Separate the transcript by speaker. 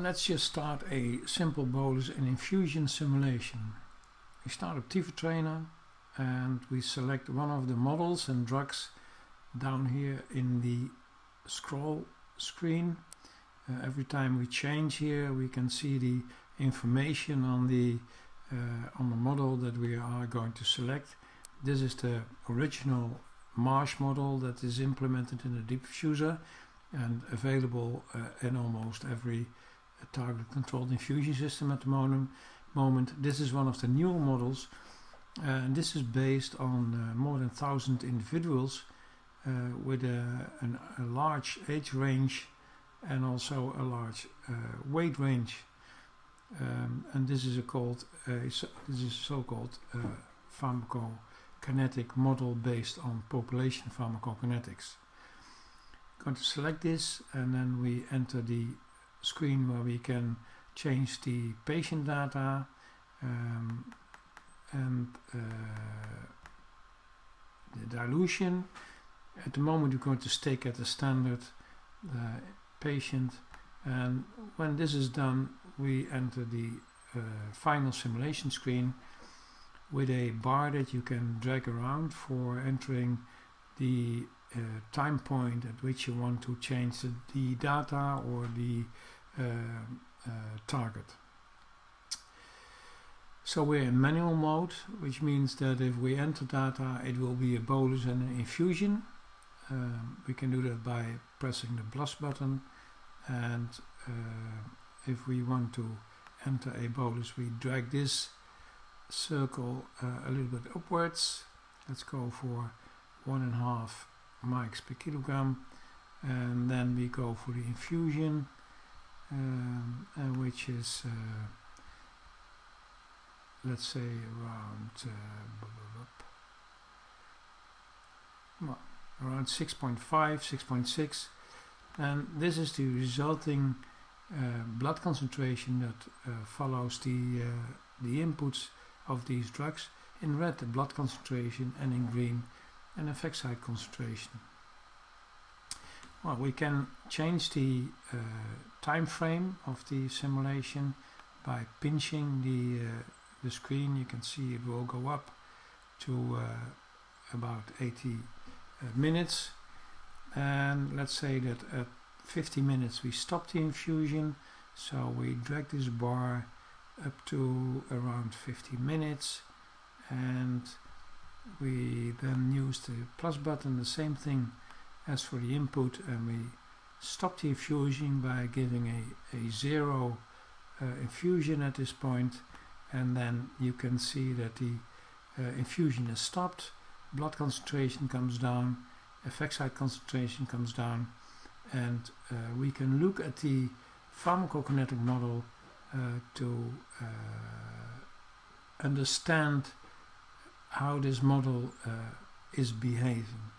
Speaker 1: let's just start a simple bolus and infusion simulation. We start up Tivatrainer and we select one of the models and drugs down here in the scroll screen. Every time we change here, we can see the information on the model that we are going to select. This is the original Marsh model that is implemented in the diffuser and available in almost every target controlled infusion system at the moment. This is one of the newer models, and this is based on more than 1,000 individuals with a large age range and also a large weight range, and this is a so-called pharmacokinetic model based on population pharmacokinetics. I'm going to select this, and then we enter the screen where we can change the patient data and the dilution. At the moment we're going to stick at the standard patient, and when this is done we enter the final simulation screen with a bar that you can drag around for entering the time point at which you want to change the data or the target. So we're in manual mode, which means that if we enter data it will be a bolus and an infusion. We can do that by pressing the plus button, and if we want to enter a bolus we drag this circle a little bit upwards. Let's go for 1.5 mics per kilogram, and then we go for the infusion, which is let's say around 6.5, 6.6, and this is the resulting blood concentration that follows the inputs of these drugs. In red the blood concentration, and in green an effect site concentration. Well, we can change the time frame of the simulation by pinching the screen. You can see it will go up to about 80 minutes, and let's say that at 50 minutes we stop the infusion, so we drag this bar up to around 50 minutes, and we then use the plus button, the same thing as for the input, and we stop the infusion by giving a 0 infusion at this point, and then you can see that the infusion is stopped, blood concentration comes down, effect site concentration comes down, and we can look at the pharmacokinetic model to understand how this model is behaving.